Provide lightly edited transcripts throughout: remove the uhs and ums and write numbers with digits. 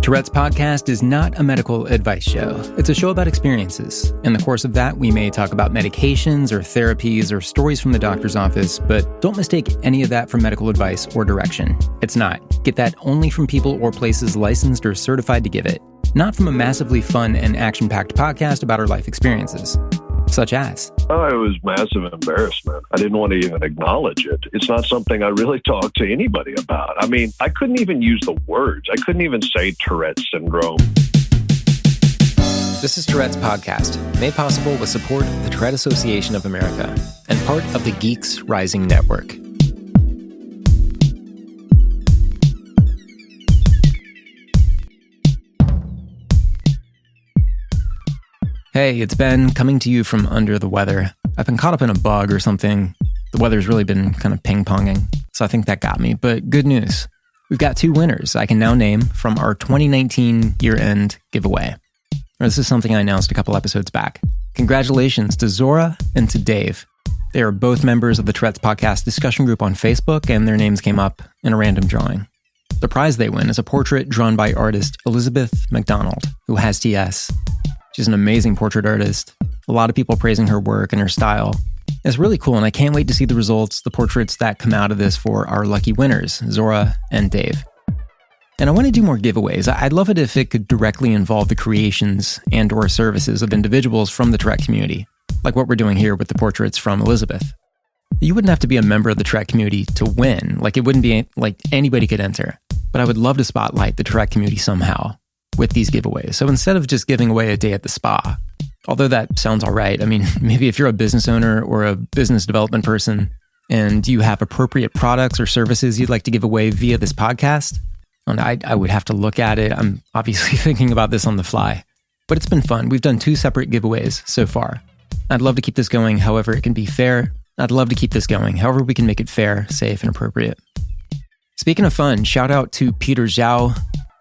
Tourette's podcast is not a medical advice show. It's a show about experiences. In the course of that, we may talk about medications or therapies or stories from the doctor's office, but don't mistake any of that for medical advice or direction. It's not. Get that only from people or places licensed or certified to give it, not from a massively fun and action-packed podcast about our life experiences. Such as? Oh, it was massive embarrassment. I didn't want to even acknowledge it. It's not something I really talk to anybody about. I mean, I couldn't even use the words. I couldn't even say Tourette Syndrome. This is Tourette's Podcast, made possible with support of the Tourette Association of America and part of the Geeks Rising Network. Hey, it's Ben coming to you from under the weather. I've been caught up in a bug or something. The weather's really been kind of ping-ponging, so I think that got me. But good news. We've got 2 winners I can now name from our 2019 year-end giveaway. This is something I announced a couple episodes back. Congratulations to Zora and to Dave. They are both members of the Tourette's Podcast discussion group on Facebook, and their names came up in a random drawing. The prize they win is a portrait drawn by artist Elizabeth McDonald, who has TS. She's an amazing portrait artist. A lot of people praising her work and her style. It's really cool, and I can't wait to see the results, the portraits that come out of this for our lucky winners, Zora and Dave. And I want to do more giveaways. I'd love it if it could directly involve the creations and or services of individuals from the Tourette community, like what we're doing here with the portraits from Elizabeth. You wouldn't have to be a member of the Tourette community to win. Like, it wouldn't be like anybody could enter. But I would love to spotlight the Tourette community somehow with these giveaways. So instead of just giving away a day at the spa, although that sounds all right, I mean, maybe if you're a business owner or a business development person and you have appropriate products or services you'd like to give away via this podcast, and I would have to look at it. I'm obviously thinking about this on the fly, but it's been fun. We've done 2 separate giveaways so far. I'd love to keep this going however it can be fair. I'd love to keep this going however we can make it fair, safe, and appropriate. Speaking of fun, shout out to Peter Zhao,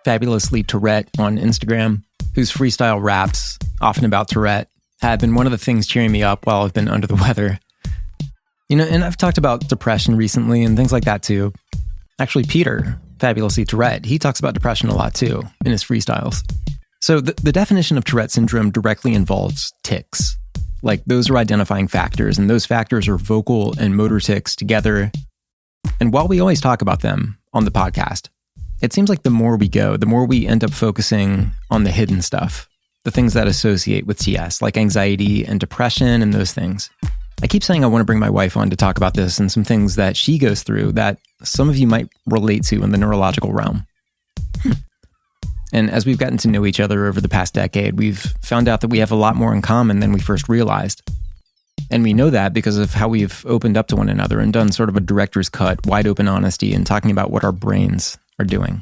Fabulously Tourette on Instagram, whose freestyle raps, often about Tourette, have been one of the things cheering me up while I've been under the weather. You know, and I've talked about depression recently and things like that too. Actually, Peter, Fabulously Tourette, he talks about depression a lot too in his freestyles. So the definition of Tourette syndrome directly involves tics. Like, those are identifying factors, and those factors are vocal and motor tics together. And while we always talk about them on the podcast, it seems like the more we go, the more we end up focusing on the hidden stuff, the things that associate with TS, like anxiety and depression and those things. I keep saying I want to bring my wife on to talk about this and some things that she goes through that some of you might relate to in the neurological realm. And as we've gotten to know each other over the past decade, we've found out that we have a lot more in common than we first realized. And we know that because of how we've opened up to one another and done sort of a director's cut, wide open honesty and talking about what our brains are doing.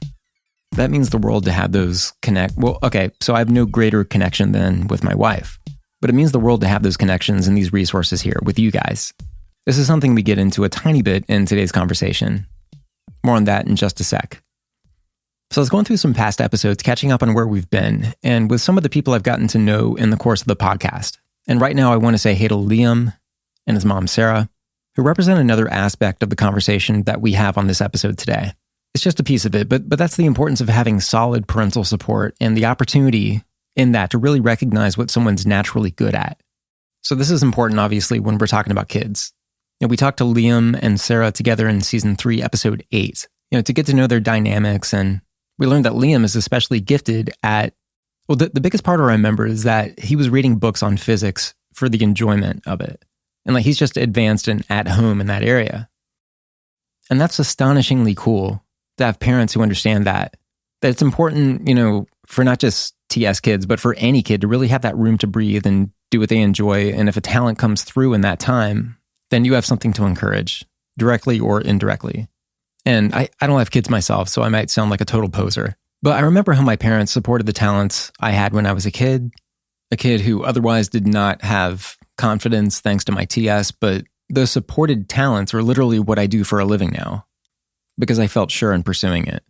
That means the world to have those connect. Well, okay, so I have no greater connection than with my wife, but it means the world to have those connections and these resources here with you guys. This is something we get into a tiny bit in today's conversation. More on that in just a sec. So I was going through some past episodes, catching up on where we've been, and with some of the people I've gotten to know in the course of the podcast. And right now I want to say hey to Liam and his mom, Sarah, who represent another aspect of the conversation that we have on this episode today. It's just a piece of it, but that's the importance of having solid parental support and the opportunity in that to really recognize what someone's naturally good at. So this is important, obviously, when we're talking about kids. You know, we talked to Liam and Sarah together in season 3, episode 8, to get to know their dynamics. And we learned that Liam is especially gifted at, well, the biggest part I remember is that he was reading books on physics for the enjoyment of it. And like, he's just advanced and at home in that area. And that's astonishingly cool to have parents who understand that it's important, for not just TS kids, but for any kid to really have that room to breathe and do what they enjoy. And if a talent comes through in that time, then you have something to encourage, directly or indirectly. And I don't have kids myself, so I might sound like a total poser. But I remember how my parents supported the talents I had when I was a kid who otherwise did not have confidence thanks to my TS, but those supported talents are literally what I do for a living now, because I felt sure in pursuing it.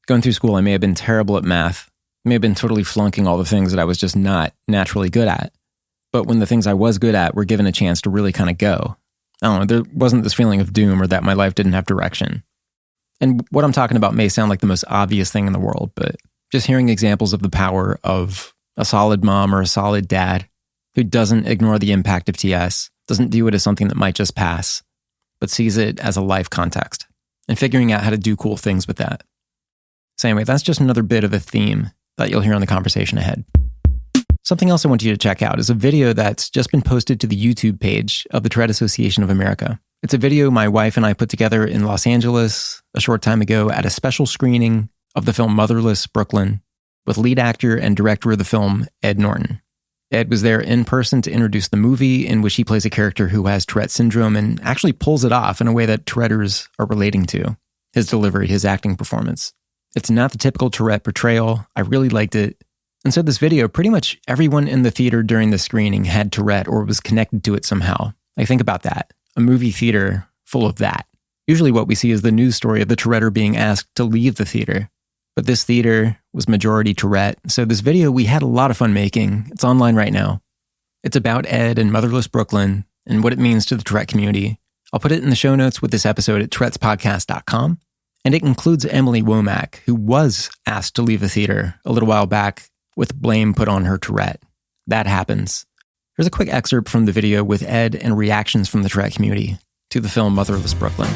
Going through school, I may have been terrible at math, may have been totally flunking all the things that I was just not naturally good at. But when the things I was good at were given a chance to really kind of go, I don't know, there wasn't this feeling of doom or that my life didn't have direction. And what I'm talking about may sound like the most obvious thing in the world, but Just hearing examples of the power of a solid mom or a solid dad who doesn't ignore the impact of TS, doesn't view it as something that might just pass, but sees it as a life context, and figuring out how to do cool things with that. So anyway, that's just another bit of a theme that you'll hear on the conversation ahead. Something else I want you to check out is a video that's just been posted to the YouTube page of the Tourette Association of America. It's a video my wife and I put together in Los Angeles a short time ago at a special screening of the film Motherless Brooklyn with lead actor and director of the film, Ed Norton. Ed was there in person to introduce the movie, in which he plays a character who has Tourette Syndrome and actually pulls it off in a way that Touretters are relating to. His delivery, his acting performance. It's not the typical Tourette portrayal. I really liked it. And so this video, pretty much everyone in the theater during the screening had Tourette or was connected to it somehow. Like, think about that. A movie theater full of that. Usually what we see is the news story of the Touretter being asked to leave the theater. But this theater was majority Tourette. So this video we had a lot of fun making. It's online right now. It's about Ed and Motherless Brooklyn and what it means to the Tourette community. I'll put it in the show notes with this episode at tourettespodcast.com. And it includes Emily Womack, who was asked to leave the theater a little while back with blame put on her Tourette. That happens. Here's a quick excerpt from the video with Ed and reactions from the Tourette community to the film Motherless Brooklyn.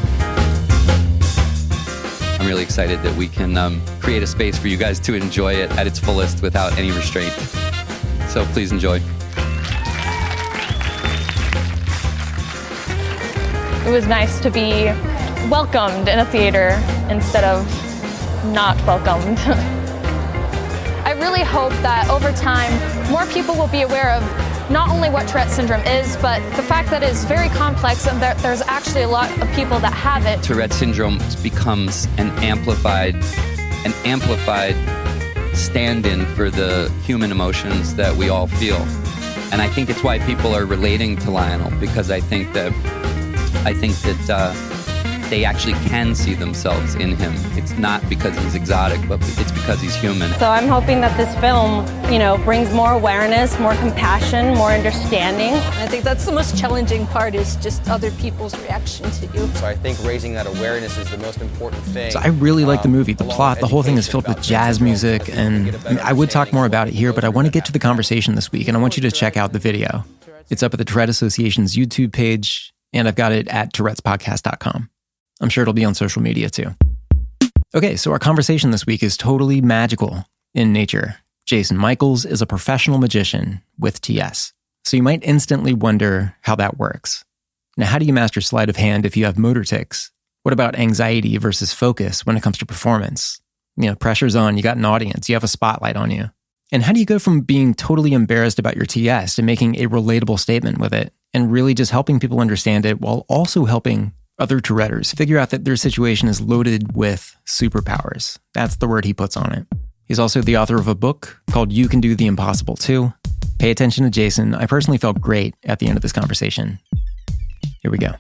I'm really excited that we can create a space for you guys to enjoy it at its fullest without any restraint. So please enjoy. It was nice to be welcomed in a theater instead of not welcomed. I really hope that over time, more people will be aware of not only what Tourette syndrome is, but the fact that it's very complex and that there's actually a lot of people that have it. Tourette syndrome becomes an amplified stand-in for the human emotions that we all feel. And I think it's why people are relating to Lionel, because I think that they actually can see themselves in him. It's not because he's exotic, but it's because he's human. So I'm hoping that this film, brings more awareness, more compassion, more understanding. I think that's the most challenging part, is just other people's reaction to you. So I think raising that awareness is the most important thing. So I really like the movie. The plot, the whole thing is filled with jazz music, and I would talk more about it here, but I want to get to the conversation this week, and I want you to check out the video. It's up at the Tourette Association's YouTube page, and I've got it at tourettespodcast.com. I'm sure it'll be on social media too. Okay, so our conversation this week is totally magical in nature. Jason Michaels is a professional magician with TS. So you might instantly wonder how that works. Now, how do you master sleight of hand if you have motor tics? What about anxiety versus focus when it comes to performance? Pressure's on, you got an audience, you have a spotlight on you. And how do you go from being totally embarrassed about your TS to making a relatable statement with it and really just helping people understand it while also helping other Touretters figure out that their situation is loaded with superpowers? That's the word he puts on it. He's also the author of a book called You Can Do the Impossible Too. Pay attention to Jason. I personally felt great at the end of this conversation. Here we go.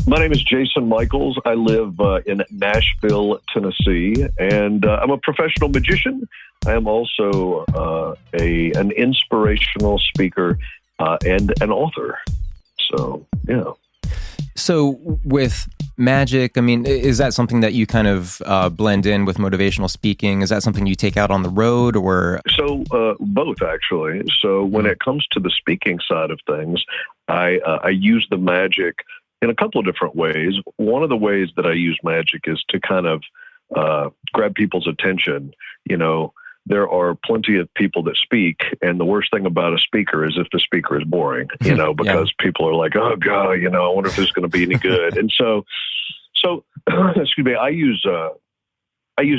My name is Jason Michaels. I live in Nashville, Tennessee, and I'm a professional magician. I am also an inspirational speaker and an author. So, yeah. So with magic, is that something that you kind of blend in with motivational speaking? Is that something you take out on the road, or? So both, actually. So when it comes to the speaking side of things, I use the magic in a couple of different ways. One of the ways that I use magic is to kind of grab people's attention. There are plenty of people that speak, and the worst thing about a speaker is if the speaker is boring, because people are like, oh God, I wonder if this is going to be any good. And so excuse me, I use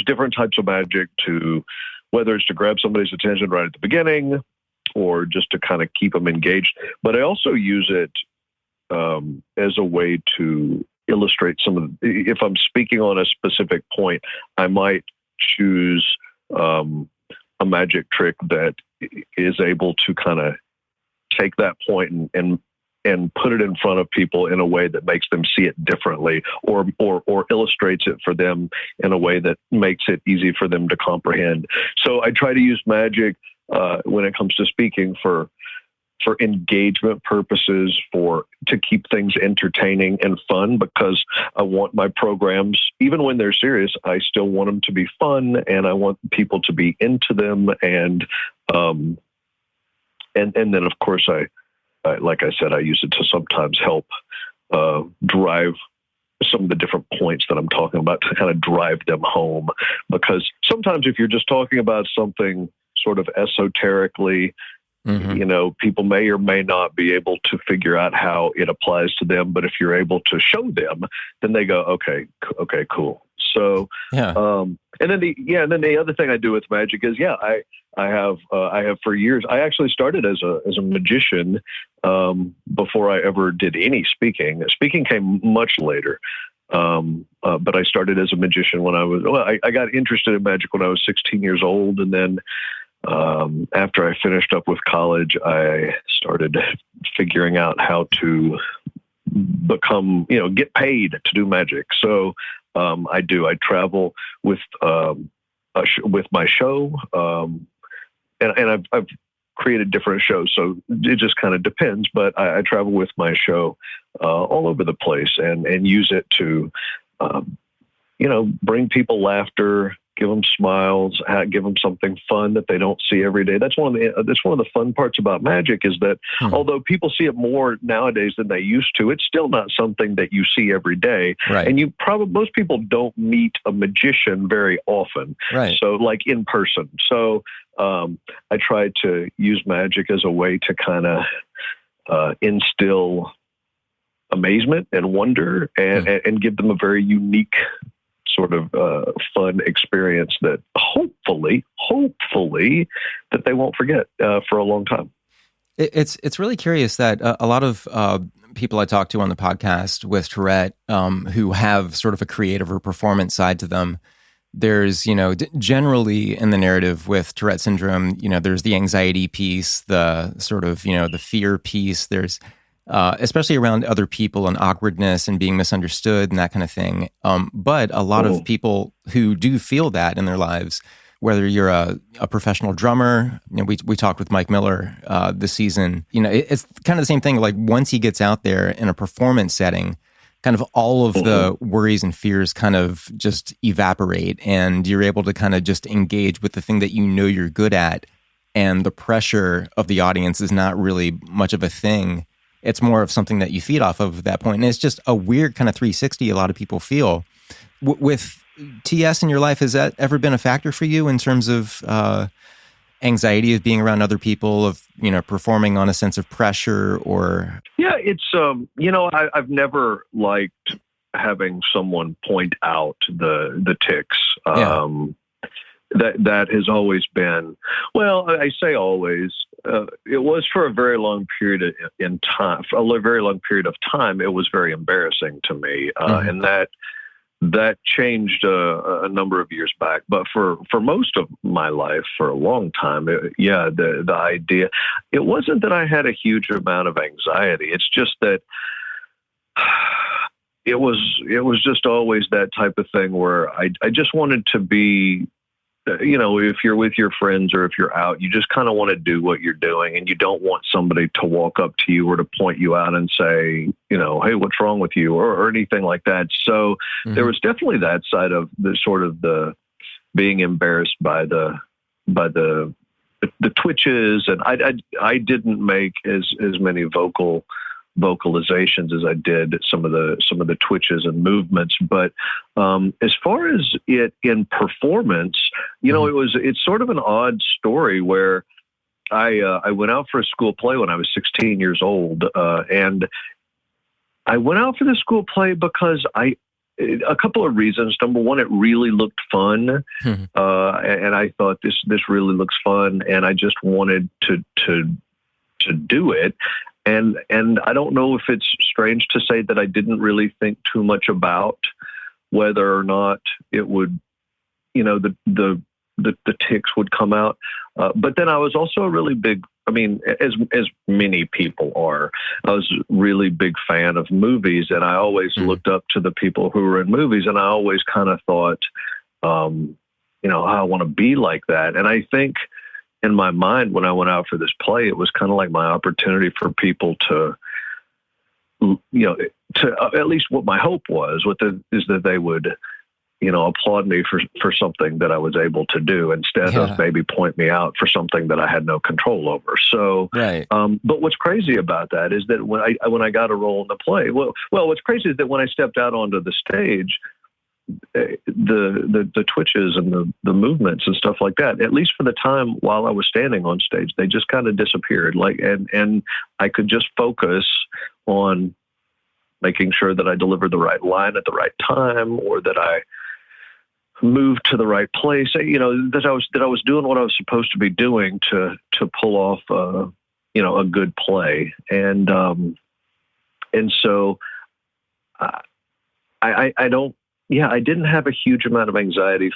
different types of magic to, whether it's to grab somebody's attention right at the beginning or just to kind of keep them engaged. But I also use it as a way to illustrate if I'm speaking on a specific point, I might choose a magic trick that is able to kind of take that point and put it in front of people in a way that makes them see it differently, or illustrates it for them in a way that makes it easy for them to comprehend. So I try to use magic when it comes to speaking for for engagement purposes, to keep things entertaining and fun, because I want my programs, even when they're serious, I still want them to be fun, and I want people to be into them. And then of course I like I said, I use it to sometimes help drive some of the different points that I'm talking about, to kind of drive them home. Because sometimes if you're just talking about something sort of esoterically, people may or may not be able to figure out how it applies to them. But if you're able to show them, then they go, okay, cool. So, and then the other thing I do with magic is, I have for years. I actually started as a magician before I ever did any speaking. Speaking came much later. But I started as a magician when I got interested in magic when I was 16 years old. And then after I finished up with college, I started figuring out how to get paid to do magic. So I travel with my show, and I've created different shows, so it just kind of depends. But I travel with my show all over the place and use it to, bring people laughter, give them smiles, give them something fun that they don't see every day. That's one of the fun parts about magic, is that although people see it more nowadays than they used to, it's still not something that you see every day. Right. And most people don't meet a magician very often. Right. So like in person. So I try to use magic as a way to kind of instill amazement and wonder and give them a very unique sort of fun experience that hopefully that they won't forget for a long time. It's really curious that a lot of people I talk to on the podcast with Tourette who have sort of a creative or performance side to them, there's, generally in the narrative with Tourette syndrome, there's the anxiety piece, the sort of, the fear piece. There's especially around other people and awkwardness and being misunderstood and that kind of thing. But a lot of people who do feel that in their lives, whether you're a professional drummer, we talked with Mike Miller this season, it's kind of the same thing. Like once he gets out there in a performance setting, kind of all of the worries and fears kind of just evaporate, and you're able to kind of just engage with the thing that you're good at. And the pressure of the audience is not really much of a thing. It's more of something that you feed off of at that point. And it's just a weird kind of 360 a lot of people feel. With TS in your life, has that ever been a factor for you in terms of anxiety of being around other people, of, performing on a sense of pressure or? Yeah, it's, I've never liked having someone point out the tics. That has always been, well, I say always, it was for a very long period of time, it was very embarrassing to me. And that changed a number of years back. But for most of my life, for a long time, the idea, it wasn't that I had a huge amount of anxiety. It's just that it was just always that type of thing where I just wanted to be, if you're with your friends or if you're out, you just kind of want to do what you're doing, and you don't want somebody to walk up to you or to point you out and say, hey, what's wrong with you, or anything like that. So there was definitely that side of the sort of the being embarrassed by the twitches, and I didn't make as many vocalizations as I did some of the twitches and movements. But as far as it in performance, it's sort of an odd story where I went out for a school play when I was 16 years old, and I went out for the school play because a couple of reasons. Number one, it really looked fun, and I thought this really looks fun, and I just wanted to do it. And I don't know if it's strange to say that I didn't really think too much about whether or not it would, the tics would come out. But then I was also a really big, as many people are, I was a really big fan of movies, and I always looked up to the people who were in movies, and I always kind of thought, I want to be like that. And I think in my mind, when I went out for this play, it was kind of like my opportunity for people to, at least what my hope was, is that they would, applaud me for something that I was able to do instead of maybe point me out for something that I had no control over. So, right. But what's crazy about that is that when I got a role in the play, well, what's crazy is that when I stepped out onto the stage, the twitches and the movements and stuff like that, at least for the time while I was standing on stage, they just kind of disappeared. And I could just focus on making sure that I delivered the right line at the right time, or that I moved to the right place, that I was doing what I was supposed to be doing to pull off, a good play. And so I didn't have a huge amount of anxiety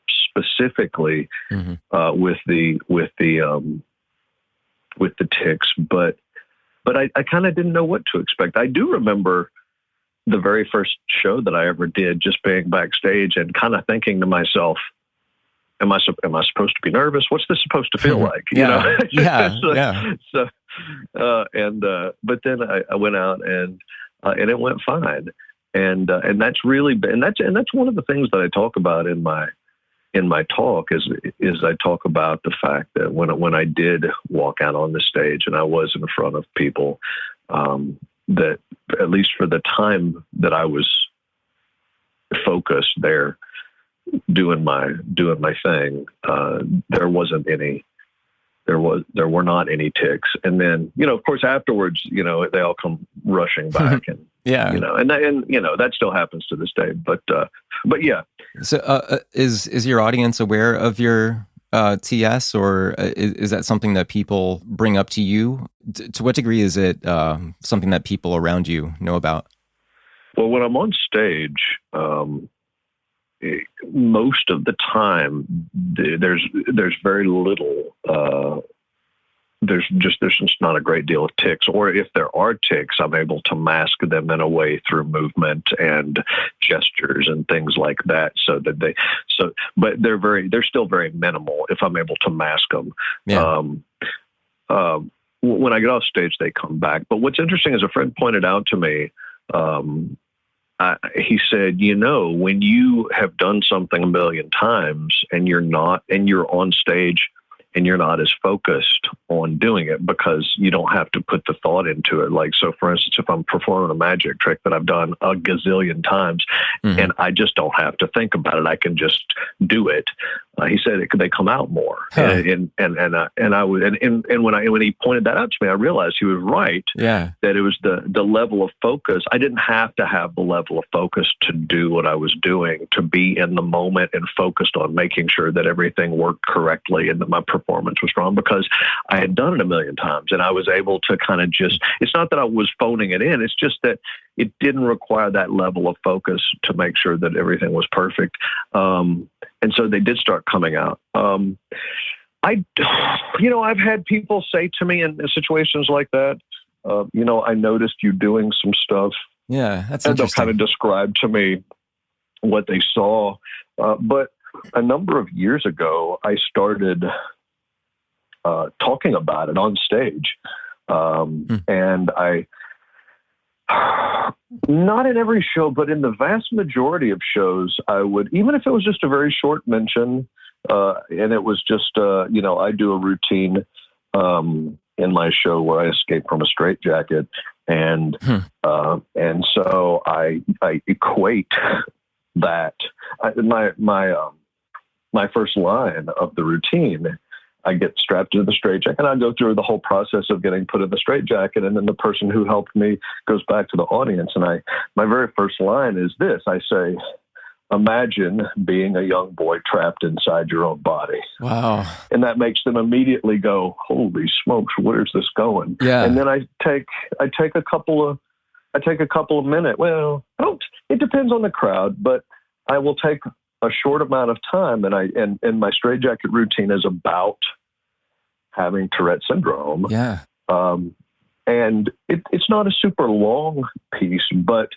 specifically with the tics, but I kind of didn't know what to expect. I do remember the very first show that I ever did, just being backstage and kind of thinking to myself, am I supposed to be nervous? What's this supposed to feel like? But then I went out and it went fine. And that's really, and that's one of the things that I talk about in my talk is I talk about the fact that when I did walk out on the stage and I was in front of people, that at least for the time that I was focused there doing my thing, there were not any tics. And then, of course, afterwards, they all come rushing back and, and that still happens to this day, but yeah. So, is your audience aware of your TS, or is that something that people bring up to you? To what degree is it something that people around you know about? Well, when I'm on stage, most of the time, there's very little. There's just not a great deal of tics, or if there are tics, I'm able to mask them in a way through movement and gestures and things like that. But they're still very minimal if I'm able to mask them. Yeah. When I get off stage, they come back. But what's interesting is a friend pointed out to me, he said, when you have done something a million times and you're on stage and you're not as focused on doing it because you don't have to put the thought into it. Like, so for instance, if I'm performing a magic trick that I've done a gazillion times and I just don't have to think about it, I can just do it. He said they come out more. Huh. And when he pointed that out to me, I realized he was right. Yeah. That it was the level of focus. I didn't have to have the level of focus to do what I was doing, to be in the moment and focused on making sure that everything worked correctly and that my performance was strong, because I had done it a million times and I was able to kind of it's not that I was phoning it in. It's just that it didn't require that level of focus to make sure that everything was perfect. And so they did start coming out. I've had people say to me in situations like that, I noticed you doing some stuff. Yeah, that's interesting. And they'll kind of describe to me what they saw. But a number of years ago, I started talking about it on stage. And I, not in every show, but in the vast majority of shows, I would, even if it was just a very short mention, and it was just, I do a routine in my show where I escape from a straitjacket, and so I equate that my first line of the routine. I get strapped into the straitjacket, and I go through the whole process of getting put in the straitjacket. And then the person who helped me goes back to the audience. And my very first line is this. I say, imagine being a young boy trapped inside your own body. Wow. And that makes them immediately go, holy smokes, where's this going? Yeah. And then I take a couple of minutes. Well, it depends on the crowd, but I will take a short amount of time, and my straitjacket routine is about having Tourette Syndrome. Yeah. And it's not a super long piece, but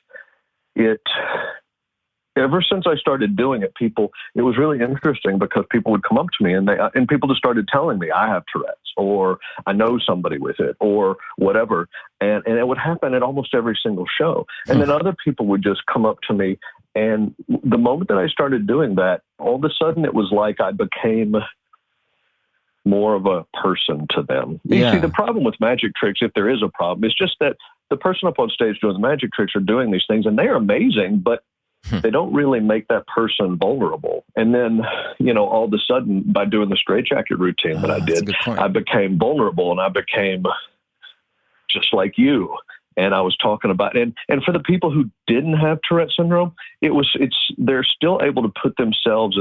every ever since I started doing it, it was really interesting because people would come up to me and people just started telling me I have Tourette's or I know somebody with it or whatever. And it would happen at almost every single show. And then other people would just come up to me. And the moment that I started doing that, all of a sudden it was like I became more of a person to them. You see, the problem with magic tricks, if there is a problem, is just that the person up on stage doing the magic tricks are doing these things and they are amazing, but they don't really make that person vulnerable. And then, all of a sudden by doing the Straightjacket routine that I did, I became vulnerable and I became just like you. And I was talking about, and for the people who didn't have Tourette syndrome, they're still able to put themselves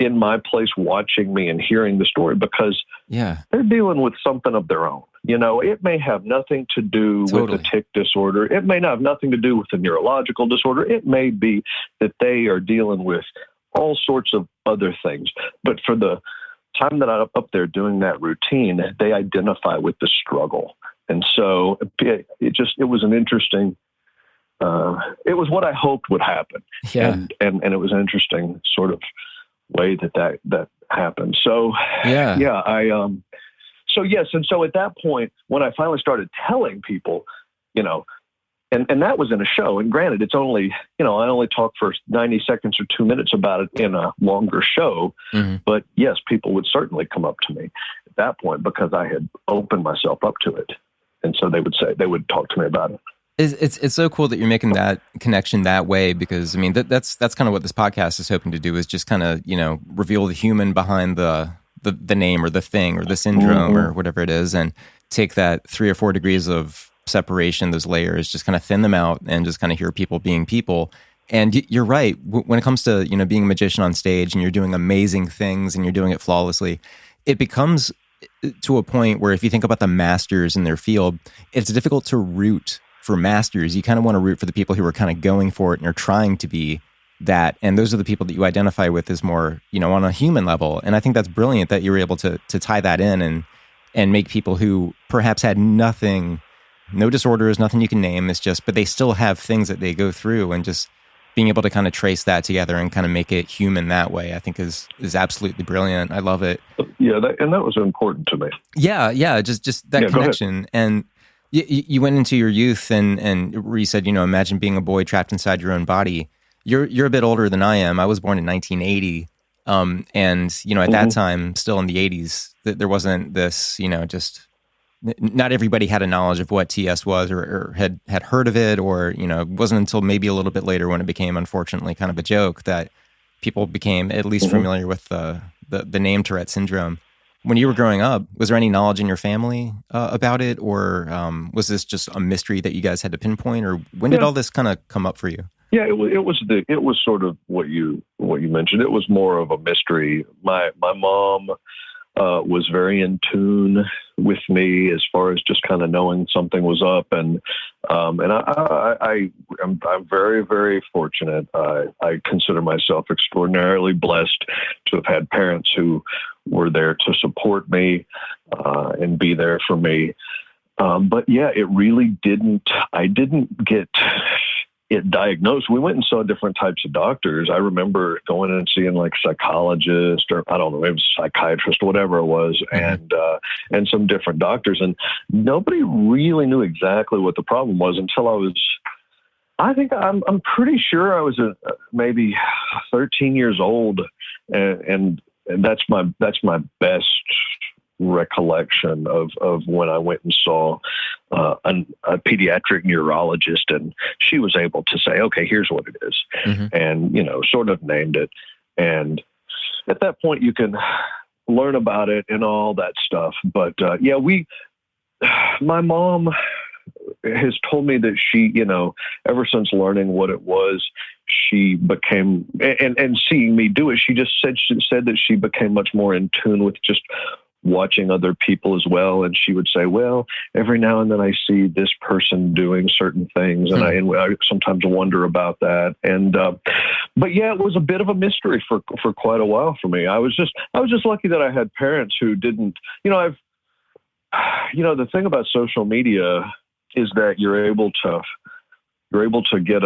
in my place watching me and hearing the story because they're dealing with something of their own. It may have nothing to do with a tic disorder. It may not have nothing to do with a neurological disorder. It may be that they are dealing with all sorts of other things. But for the time that I'm up there doing that routine, they identify with the struggle. And so it was an interesting, it was what I hoped would happen. Yeah. And it was an interesting sort of way that happened. So, and so at that point, when I finally started telling people, and that was in a show, and granted, it's only, I only talked for 90 seconds or 2 minutes about it in a longer show, but yes, people would certainly come up to me at that point because I had opened myself up to it. And so they would talk to me about it. It's so cool that you're making that connection that way because, I mean, that's kind of what this podcast is hoping to do is just kind of, reveal the human behind the name or the thing or the syndrome or whatever it is and take that 3 or 4 degrees of separation, those layers, just kind of thin them out and just kind of hear people being people. And you're right. When it comes to, being a magician on stage and you're doing amazing things and you're doing it flawlessly, it becomes to a point where if you think about the masters in their field, it's difficult to root for masters. You kind of want to root for the people who are kind of going for it and are trying to be that. And those are the people that you identify with as more, on a human level. And I think that's brilliant that you were able to tie that in and make people who perhaps had nothing, no disorders, nothing you can name. It's just, but they still have things that they go through and just being able to kind of trace that together and kind of make it human that way, I think is absolutely brilliant. I love it. Yeah. And that was important to me. Yeah. Just that connection. And you went into your youth and where you said, imagine being a boy trapped inside your own body. You're a bit older than I am. I was born in 1980. And, at that time, still in the 80s, there wasn't this, just not everybody had a knowledge of what TS was or had heard of it, or, it wasn't until maybe a little bit later when it became, unfortunately, kind of a joke that people became at least familiar with the name Tourette Syndrome. When you were growing up, was there any knowledge in your family about it, or was this just a mystery that you guys had to pinpoint, or when did all this kind of come up for you? Yeah, it was sort of what you mentioned. It was more of a mystery. My mom was very in tune with me as far as just kind of knowing something was up, and I'm very, very fortunate. I consider myself extraordinarily blessed to have had parents who were there to support me and be there for me. But yeah, it really didn't. I didn't get it diagnosed. We went and saw different types of doctors. I remember going in and seeing like psychologist or I don't know, maybe psychiatrist or whatever it was, and some different doctors, and nobody really knew exactly what the problem was until I'm pretty sure I was maybe 13 years old, and that's my best recollection of when I went and saw a pediatric neurologist, and she was able to say, okay, here's what it is, and sort of named it. And at that point you can learn about it and all that stuff. But my mom has told me that she, ever since learning what it was, she became, and seeing me do it, she said that she became much more in tune with just watching other people as well. And she would say, well, every now and then I see this person doing certain things, and I sometimes wonder about that. And, but yeah, it was a bit of a mystery for quite a while for me. I was just lucky that I had parents who didn't, the thing about social media is that you're able to you're able to get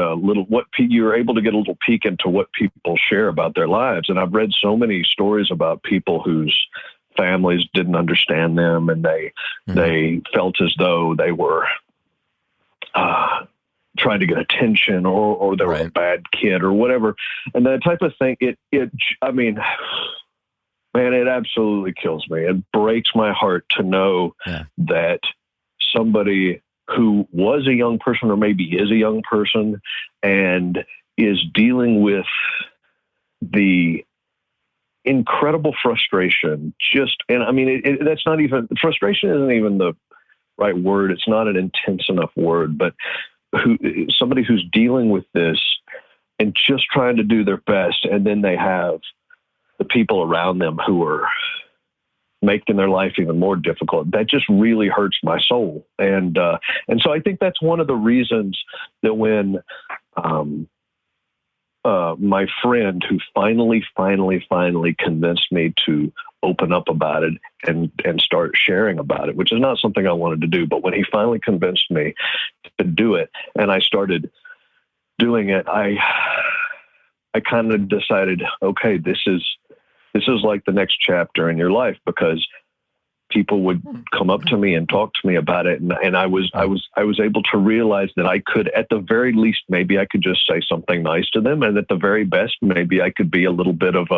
you're able to get a little peek into what people share about their lives. And I've read so many stories about people whose families didn't understand them, and they felt as though they were trying to get attention, or they were a bad kid or whatever. And that type of thing, I mean, man, it absolutely kills me. It breaks my heart to know that somebody who was a young person, or maybe is a young person, and is dealing with the incredible frustration. And I mean, that's not even, frustration isn't even the right word. It's not an intense enough word, but somebody who's dealing with this and just trying to do their best, and then they have the people around them who are making their life even more difficult. That just really hurts my soul. And so I think that's one of the reasons that when my friend who finally convinced me to open up about it and start sharing about it, which is not something I wanted to do, but when he finally convinced me to do it and I started doing it, I kind of decided, okay, this is like the next chapter in your life, because people would come up to me and talk to me about it. And I was able to realize that I could, at the very least, maybe I could just say something nice to them. And at the very best, maybe I could be a little bit of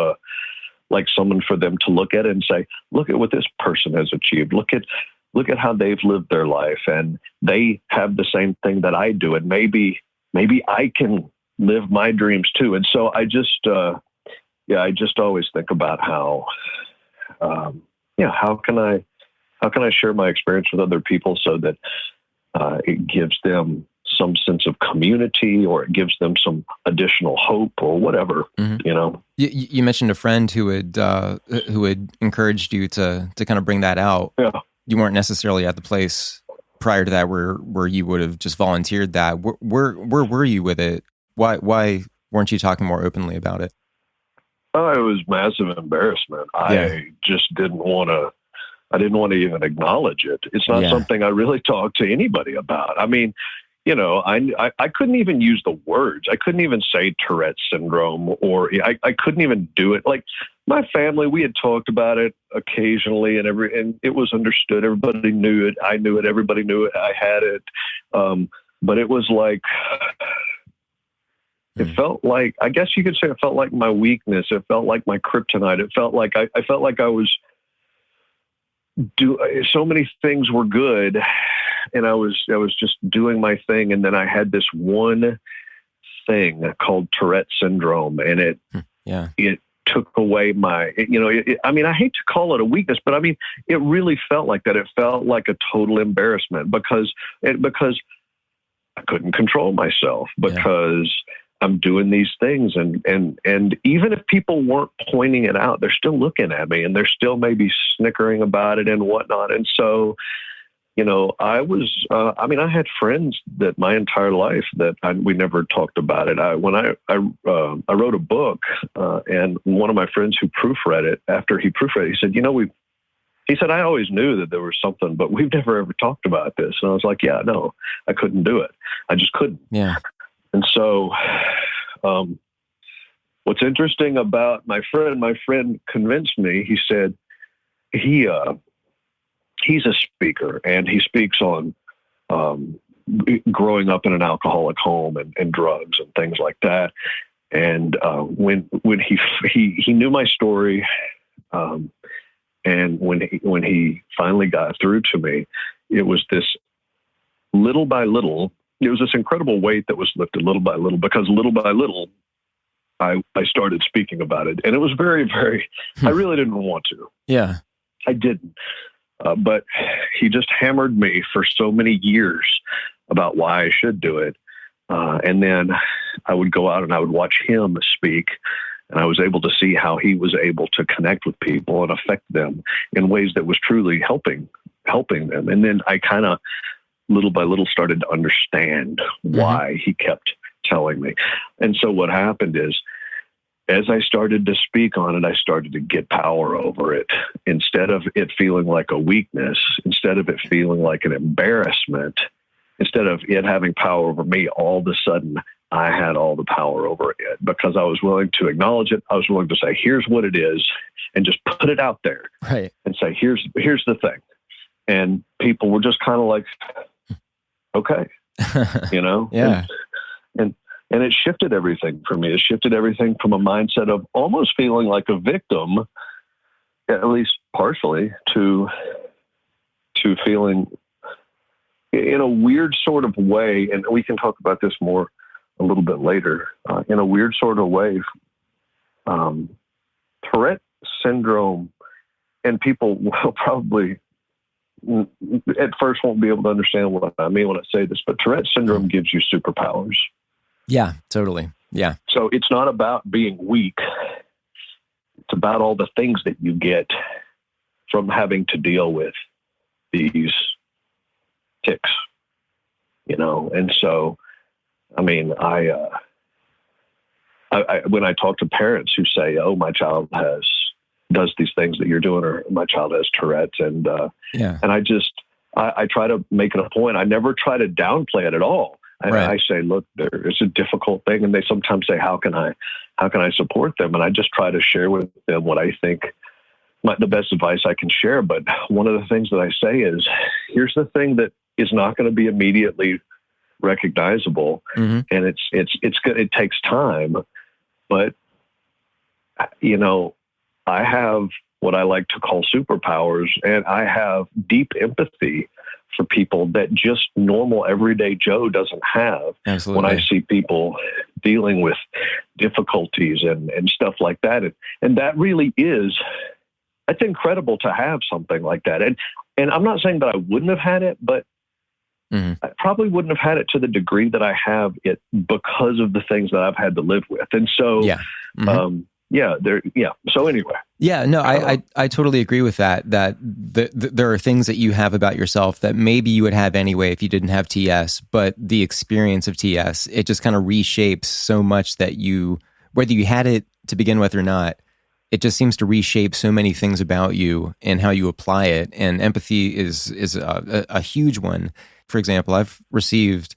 like someone for them to look at and say, look at what this person has achieved. Look at how they've lived their life, and they have the same thing that I do. And maybe I can live my dreams too. And so I just always think about how can I share my experience with other people so that it gives them some sense of community, or it gives them some additional hope, or whatever. You know. You mentioned a friend who had encouraged you to kind of bring that out. Yeah. You weren't necessarily at the place prior to that where you would have just volunteered that. Where were you with it? Why weren't you talking more openly about it? Oh, it was massive embarrassment. I just didn't want to even acknowledge it. It's not something I really talk to anybody about. I mean, you know, I couldn't even use the words. I couldn't even say Tourette Syndrome, or I couldn't even do it. Like my family, we had talked about it occasionally, and it was understood. Everybody knew it. I knew it. Everybody knew it. I had it. But it was like, it felt like, I guess you could say it felt like my weakness. It felt like my kryptonite. It felt like I felt like I was so many things were good, and I was just doing my thing. And then I had this one thing called Tourette Syndrome, and it took away my, I mean, I hate to call it a weakness, but I mean, it really felt like that. It felt like a total embarrassment because I couldn't control myself, because I'm doing these things, and even if people weren't pointing it out, they're still looking at me, and they're still maybe snickering about it and whatnot. And so, you know, I had friends that my entire life that we never talked about it. When I wrote a book, and one of my friends who proofread it, after he proofread it, he said, he said, I always knew that there was something, but we've never ever talked about this. And I was like, yeah, no, I couldn't do it. I just couldn't. Yeah. And so, what's interesting about my friend convinced me. He said he's a speaker, and he speaks on growing up in an alcoholic home and drugs and things like that. And when he knew my story, and when he finally got through to me, it was this little by little. It was this incredible weight that was lifted little by little, because little by little, I started speaking about it. And it was very, very, I really didn't want to. Yeah. I didn't. But he just hammered me for so many years about why I should do it. And then I would go out and I would watch him speak, and I was able to see how he was able to connect with people and affect them in ways that was truly helping them. And then I kind of, little by little, started to understand why he kept telling me. And so what happened is, as I started to speak on it, I started to get power over it. Instead of it feeling like a weakness, instead of it feeling like an embarrassment, instead of it having power over me, all of a sudden I had all the power over it because I was willing to acknowledge it. I was willing to say, here's what it is, and just put it out there, right? And say, here's the thing. And people were just kind of like, okay, Yeah. And it shifted everything for me. It shifted everything from a mindset of almost feeling like a victim, at least partially, to feeling in a weird sort of way. And we can talk about this more a little bit later. In a weird sort of way, Tourette syndrome, and people will probably at first won't be able to understand what I mean when I say this, but Tourette syndrome gives you superpowers. Yeah, totally. Yeah. So it's not about being weak. It's about all the things that you get from having to deal with these tics, And so, I mean, I when I talk to parents who say, "Oh, my child does these things that you're doing," or "My child has Tourette's," and I try to make it a point. I never try to downplay it at all. I say, look, it's a difficult thing, and they sometimes say, "How can I support them?" And I just try to share with them what I think the best advice I can share. But one of the things that I say is, here's the thing that is not going to be immediately recognizable, and it takes time. But I have what I like to call superpowers, and I have deep empathy for people that just normal everyday Joe doesn't have. Absolutely. When I see people dealing with difficulties and stuff like that. And that really is, it's incredible to have something like that. And I'm not saying that I wouldn't have had it, but I probably wouldn't have had it to the degree that I have it because of the things that I've had to live with. And so, So anyway. Yeah, no, I totally agree with that there are things that you have about yourself that maybe you would have anyway if you didn't have TS, but the experience of TS, it just kind of reshapes so much that whether you had it to begin with or not, it just seems to reshape so many things about you and how you apply it. And empathy is a huge one. For example, I've received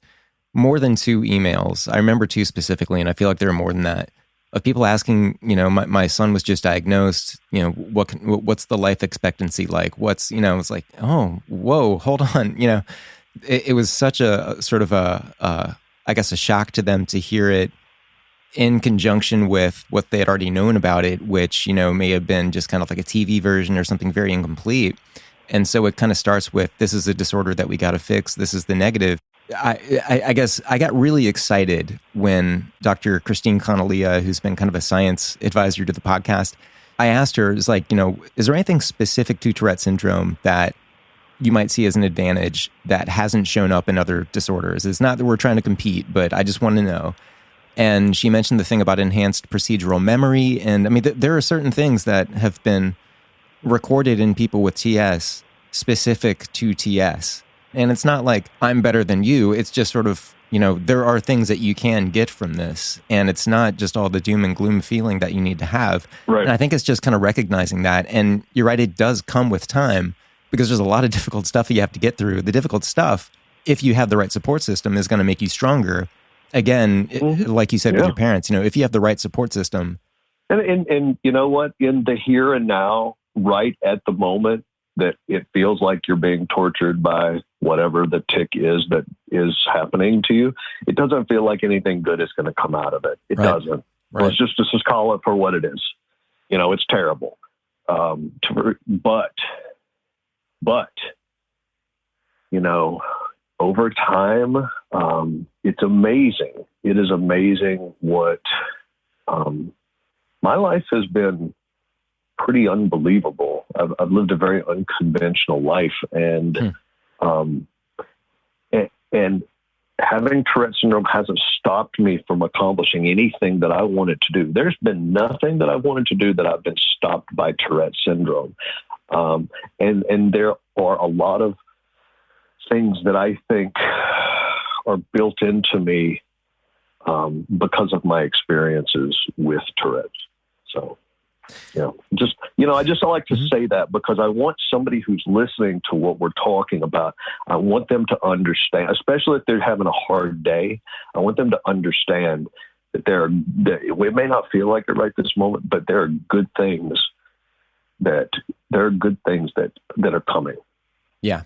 more than 2 emails. I remember 2 specifically, and I feel like there are more than that, of people asking, my son was just diagnosed, what's the life expectancy like? It's like, oh, whoa, hold on. It was such a sort of a shock to them to hear it in conjunction with what they had already known about it, which, may have been just kind of like a TV version or something very incomplete. And so it kind of starts with, this is a disorder that we got to fix. This is the negative. I guess I got really excited when Dr. Christine Connollia, who's been kind of a science advisor to the podcast, I asked her, is there anything specific to Tourette syndrome that you might see as an advantage that hasn't shown up in other disorders? It's not that we're trying to compete, but I just want to know. And she mentioned the thing about enhanced procedural memory. And I mean, there are certain things that have been recorded in people with TS specific to TS. And it's not like I'm better than you. It's just sort of, there are things that you can get from this. And it's not just all the doom and gloom feeling that you need to have. Right. And I think it's just kind of recognizing that. And you're right, it does come with time because there's a lot of difficult stuff that you have to get through. The difficult stuff, if you have the right support system, is going to make you stronger. Again, like you said with your parents, if you have the right support system. And you know what? In the here and now, right at the moment, that it feels like you're being tortured by whatever the tic is that is happening to you, it doesn't feel like anything good is going to come out of it. It doesn't. Right. Let's just call it for what it is. It's terrible. But over time, it's amazing. It is amazing what my life has been. Pretty unbelievable. I've lived a very unconventional life, and having Tourette syndrome hasn't stopped me from accomplishing anything that I wanted to do. There's been nothing that I wanted to do that I've been stopped by Tourette syndrome. And there are a lot of things that I think are built into me because of my experiences with Tourette's. So. Yeah. Just, I just like to say that because I want somebody who's listening to what we're talking about, I want them to understand, especially if they're having a hard day, I want them to understand that it may not feel like it right this moment, but there are good things that are coming. Yeah.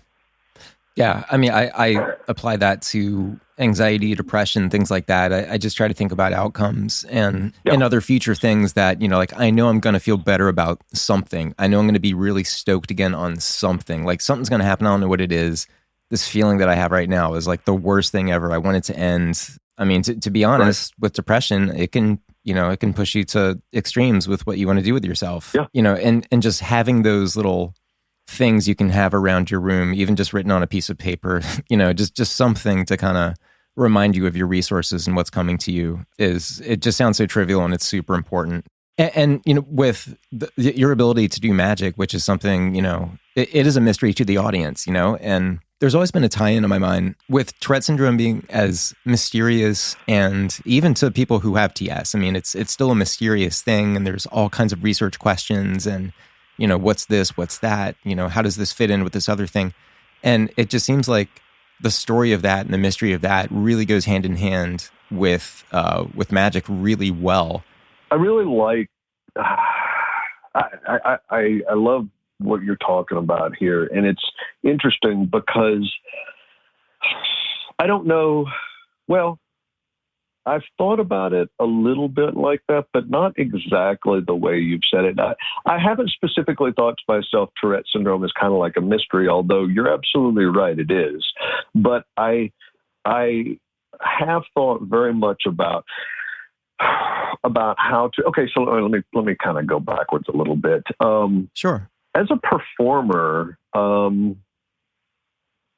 Yeah. I mean, I apply that to anxiety, depression, things like that. I just try to think about outcomes and other future things that, like I know I'm going to feel better about something. I know I'm going to be really stoked again on something. Like something's going to happen. I don't know what it is. This feeling that I have right now is like the worst thing ever. I want it to end. I mean, to be honest, with depression, it can push you to extremes with what you want to do with yourself. Yeah. And just having those little things you can have around your room, even just written on a piece of paper, just something to kind of remind you of your resources and what's coming to you it just sounds so trivial and it's super important. And with your ability to do magic, which is something, it is a mystery to the audience, and there's always been a tie-in in my mind with Tourette Syndrome being as mysterious, and even to people who have TS. I mean, it's still a mysterious thing, and there's all kinds of research questions and, what's this, what's that, how does this fit in with this other thing? And it just seems like the story of that and the mystery of that really goes hand in hand with magic really well. I really like, I love what you're talking about here. And it's interesting because I don't know, well, I've thought about it a little bit like that, but not exactly the way you've said it. I haven't specifically thought to myself, Tourette Syndrome is kind of like a mystery, although you're absolutely right, it is. But I have thought very much about how to, okay, so let me kind of go backwards a little bit. Sure. As a performer, one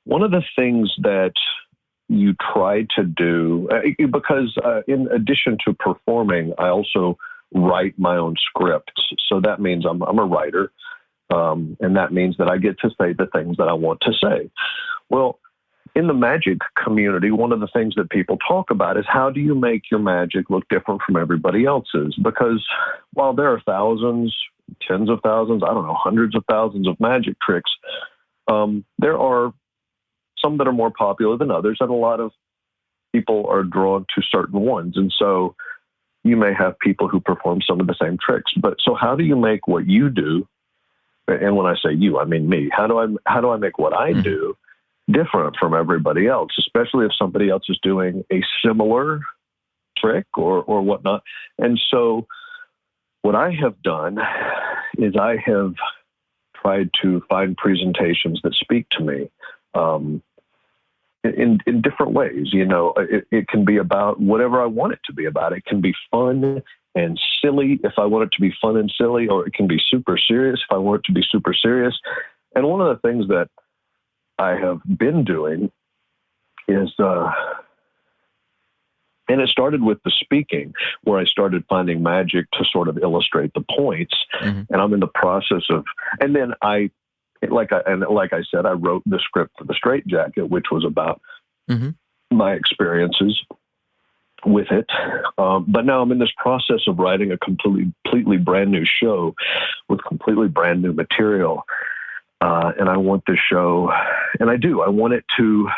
of the things that you try to do, because in addition to performing, I also write my own scripts. So that means I'm a writer, and that means that I get to say the things that I want to say. Well, in the magic community, one of the things that people talk about is how do you make your magic look different from everybody else's? Because while there are thousands, tens of thousands, I don't know, hundreds of thousands of magic tricks, there are some that are more popular than others, and a lot of people are drawn to certain ones. And so you may have people who perform some of the same tricks. But so how do you make what you do, and when I say you, I mean me, how do I make what I do different from everybody else, especially if somebody else is doing a similar trick or whatnot? And so what I have done is I have tried to find presentations that speak to me in different ways. It can be about whatever I want it to be about. It can be fun and silly if I want it to be fun and silly, or it can be super serious if I want it to be super serious. And one of the things that I have been doing is, and it started with the speaking, where I started finding magic to sort of illustrate the points. And I'm in the process of, and then like I said, I wrote the script for the Straightjacket, which was about my experiences with it. But now I'm in this process of writing a completely brand new show with completely brand new material. And I want this show, and I want it to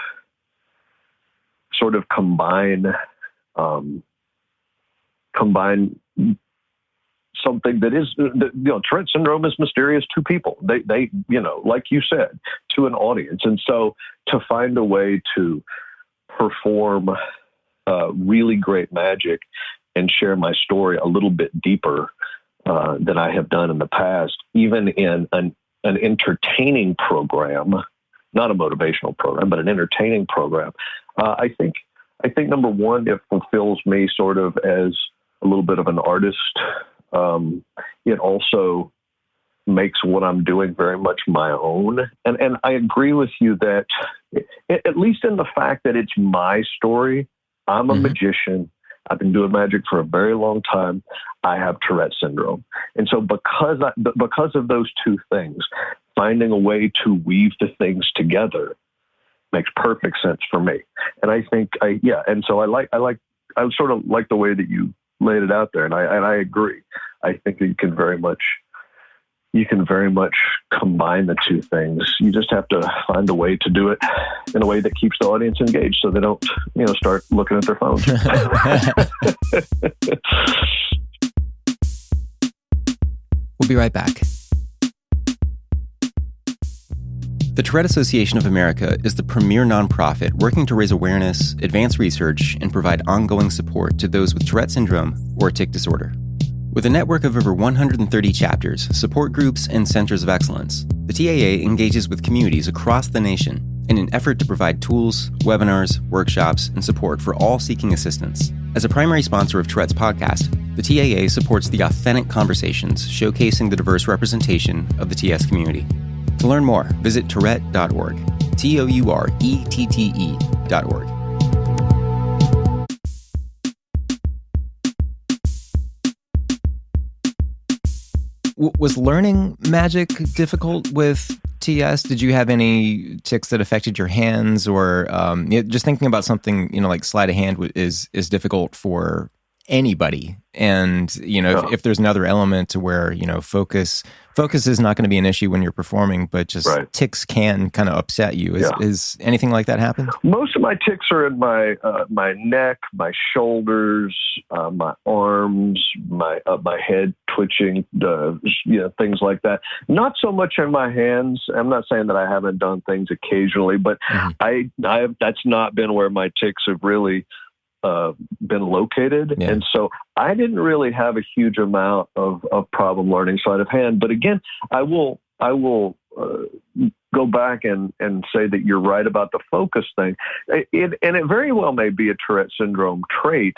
sort of combine something that is, Tourette Syndrome is mysterious to people. They, like you said, to an audience. And so to find a way to perform really great magic and share my story a little bit deeper than I have done in the past, even in an entertaining program, not a motivational program, but an entertaining program. I think number one, it fulfills me sort of as a little bit of an artist. It also makes what I'm doing very much my own. And I agree with you that at least in the fact that it's my story, I'm a magician. I've been doing magic for a very long time. I have Tourette Syndrome. And so because of those two things, finding a way to weave the things together makes perfect sense for me. And I think I sort of like the way that you laid it out there. And I agree. I think that you can very much combine the two things. You just have to find a way to do it in a way that keeps the audience engaged, so they don't, start looking at their phones. We'll be right back. The Tourette Association of America is the premier nonprofit working to raise awareness, advance research, and provide ongoing support to those with Tourette Syndrome or tic disorder. With a network of over 130 chapters, support groups, and centers of excellence, the TAA engages with communities across the nation in an effort to provide tools, webinars, workshops, and support for all seeking assistance. As a primary sponsor of Tourette's podcast, the TAA supports the authentic conversations showcasing the diverse representation of the TS community. To learn more, visit tourette.org, TOURETTE.org. Was learning magic difficult with TS? Did you have any tics that affected your hands, or just thinking about something, like sleight of hand is difficult for anybody. And, if there's another element to where, focus is not going to be an issue when you're performing, but just tics can kind of upset you. Is anything like that happen? Most of my tics are in my neck, my shoulders, my arms, my my head twitching, things like that. Not so much in my hands. I'm not saying that I haven't done things occasionally, but that's not been where my tics have really been located. Yeah. And so I didn't really have a huge amount of problem learning sleight of hand. But again, I will go back and say that you're right about the focus thing. And it very well may be a Tourette syndrome trait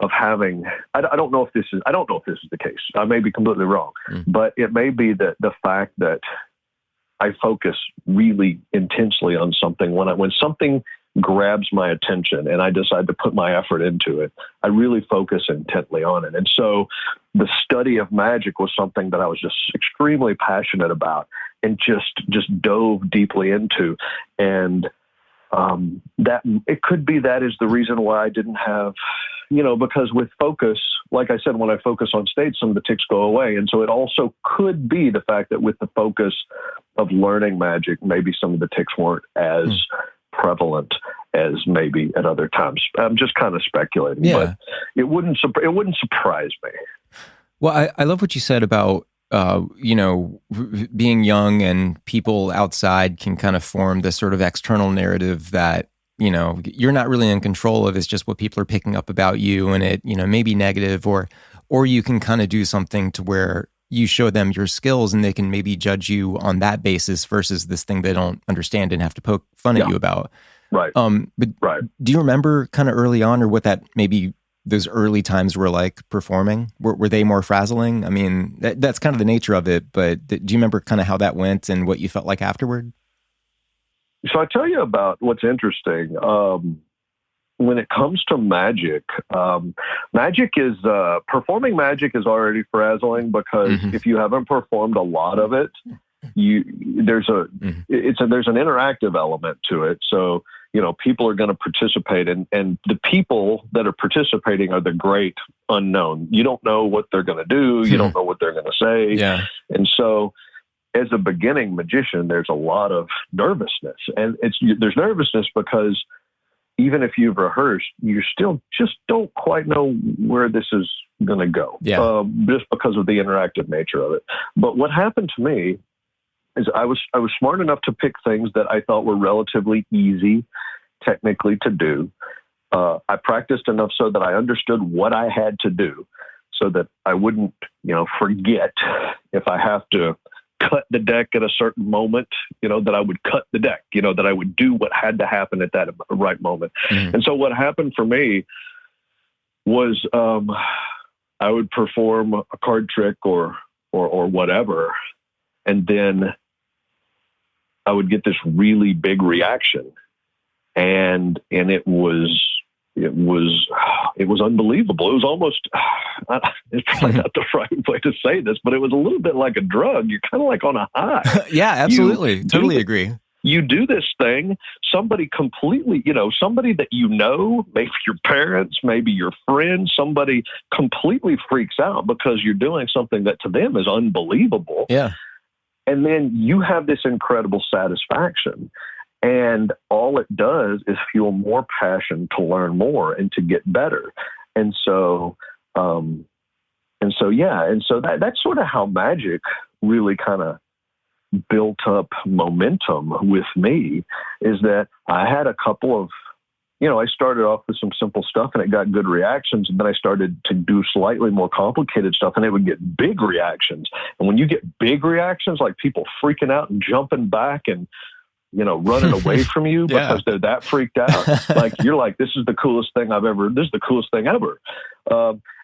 of having, I don't know if this is the case. I may be completely wrong, but it may be that the fact that I focus really intensely on something when something grabs my attention and I decide to put my effort into it, I really focus intently on it. And so the study of magic was something that I was just extremely passionate about and just dove deeply into. And that it could be that is the reason why I didn't have, because with focus, like I said, when I focus on stage, some of the tics go away. And so it also could be the fact that with the focus of learning magic, maybe some of the tics weren't as prevalent as maybe at other times. I'm just kind of speculating, but it wouldn't surprise me. Well, I love what you said about, being young and people outside can kind of form this sort of external narrative that, you're not really in control of. It's just what people are picking up about you, and it, may be negative, or you can kind of do something to where you show them your skills and they can maybe judge you on that basis versus this thing they don't understand and have to poke fun at you about. Right. But do you remember kind of early on, or what that maybe those early times were like performing? Were they more frazzling? I mean, that's kind of the nature of it, but do you remember kind of how that went and what you felt like afterward? So I tell you about what's interesting. When it comes to magic, performing magic is already frazzling because if you haven't performed a lot of it, there's an interactive element to it. So, people are going to participate and the people that are participating are the great unknown. You don't know what they're going to do. You don't know what they're going to say. Yeah. And so as a beginning magician, there's a lot of nervousness, and there's nervousness because even if you've rehearsed, you still just don't quite know where this is going to go, just because of the interactive nature of it. But what happened to me is I was smart enough to pick things that I thought were relatively easy technically to do. I practiced enough so that I understood what I had to do so that I wouldn't, forget if I have to cut the deck at a certain moment, that I would cut the deck, that I would do what had to happen at that right moment. And so what happened for me was I would perform a card trick or whatever, and then I would get this really big reaction. And it was unbelievable. It was almost, it's probably not the right way to say this, but it was a little bit like a drug. You're kind of like on a high. Yeah, absolutely. Totally agree. you do this thing, somebody completely, somebody that maybe your parents, maybe your friends, somebody completely freaks out because you're doing something that to them is unbelievable. Yeah. And then you have this incredible satisfaction. And all it does is fuel more passion to learn more and to get better. And so that's sort of how magic really kind of built up momentum with me, is that I had a couple of, I started off with some simple stuff and it got good reactions. And then I started to do slightly more complicated stuff and it would get big reactions. And when you get big reactions, like people freaking out and jumping back and, running away from you because they're that freaked out, like you're like, this is the coolest thing ever.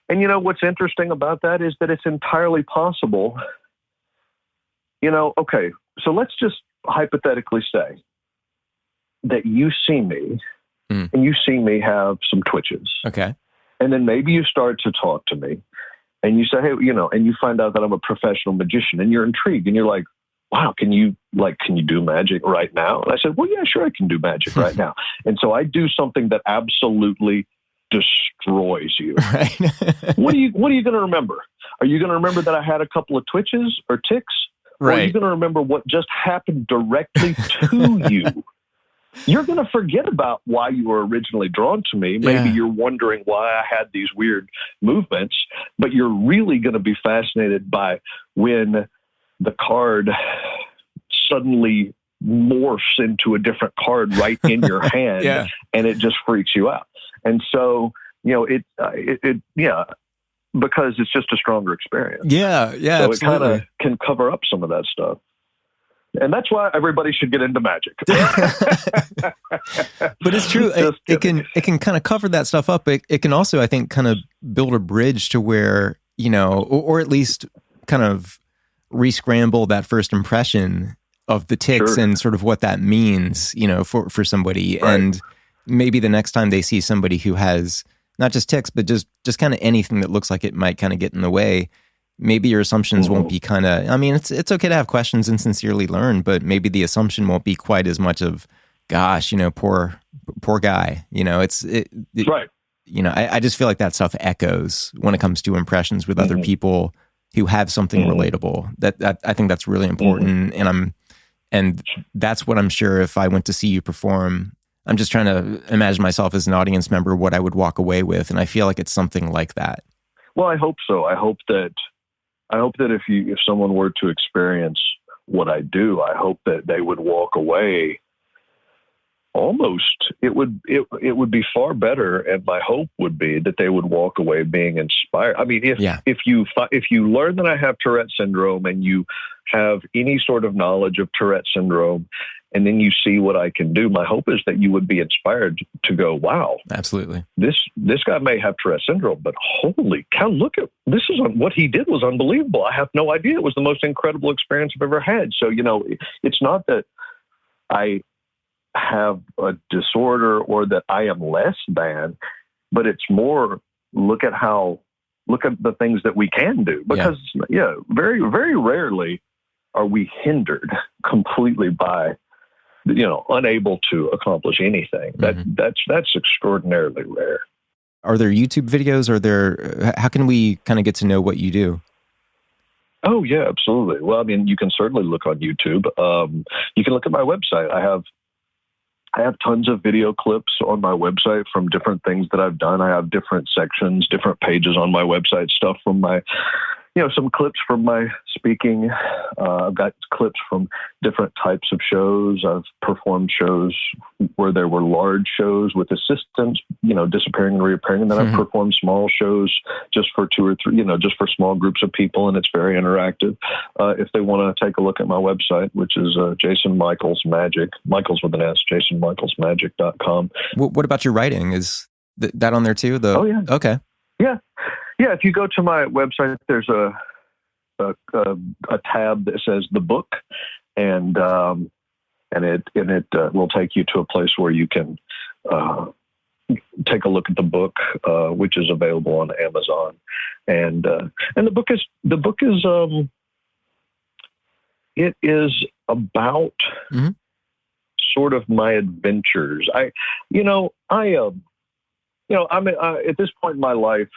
And what's interesting about that is that it's entirely possible. Okay, so let's just hypothetically say that you see me and you see me have some twitches. Okay. And then maybe you start to talk to me and you say, hey, and you find out that I'm a professional magician and you're intrigued and you're like, wow, can you do magic right now? And I said, well, yeah, sure, I can do magic right now. And so I do something that absolutely destroys you. Right. What are you going to remember? Are you going to remember that I had a couple of twitches or tics? Right. Or are you going to remember what just happened directly to you? You're going to forget about why you were originally drawn to me. Maybe you're wondering why I had these weird movements, but you're really going to be fascinated by when the card suddenly morphs into a different card right in your hand and it just freaks you out. And so, because it's just a stronger experience. Yeah. Yeah. So absolutely. It kind of can cover up some of that stuff. And that's why everybody should get into magic. But it's true. It can kind of cover that stuff up. It can also, I think, kind of build a bridge to where, or at least kind of re-scramble that first impression of the tics and sort of what that means, for somebody. Right. And maybe the next time they see somebody who has not just tics, but just kind of anything that looks like it might kind of get in the way, maybe your assumptions won't be kind of, it's okay to have questions and sincerely learn, but maybe the assumption won't be quite as much of, gosh, poor guy, right. I just feel like that stuff echoes when it comes to impressions with other people who have something relatable. That I think that's really important. And that's what I'm sure if I went to see you perform, I'm just trying to imagine myself as an audience member, what I would walk away with. And I feel like it's something like that. Well, I hope so. I hope that if someone were to experience what I do, I hope that they would walk away almost, it would be far better. And my hope would be that they would walk away being inspired. I mean, if you learn that I have Tourette Syndrome and you have any sort of knowledge of Tourette Syndrome, and then you see what I can do, my hope is that you would be inspired to go, wow, absolutely. This guy may have Tourette Syndrome, but holy cow, look at this what he did was unbelievable. I have no idea. It was the most incredible experience I've ever had. So, it's not that I have a disorder or that I am less than, but it's more look at the things that we can do, because very, very rarely are we hindered completely by, unable to accomplish anything. That's extraordinarily rare. Are there YouTube videos? How can we kind of get to know what you do? Oh yeah, absolutely. Well, you can certainly look on YouTube. You can look at my website. I have tons of video clips on my website from different things that I've done. I have different sections, different pages on my website, stuff from my, some clips from my speaking. I've got clips from different types of shows. I've performed shows where there were large shows with assistants, disappearing and reappearing. And then I've performed small shows just for 2 or 3, just for small groups of people. And it's very interactive. If they want to take a look at my website, which is Jason Michaels Magic, Michaels with an S, jasonmichaelsmagic.com. What about your writing? Is that on there too? Oh, yeah. Okay. Yeah. Yeah, if you go to my website, there's a tab that says the book, and it will take you to a place where you can take a look at the book, which is available on Amazon, and the book is it is about sort of my adventures. I'm at this point in my life,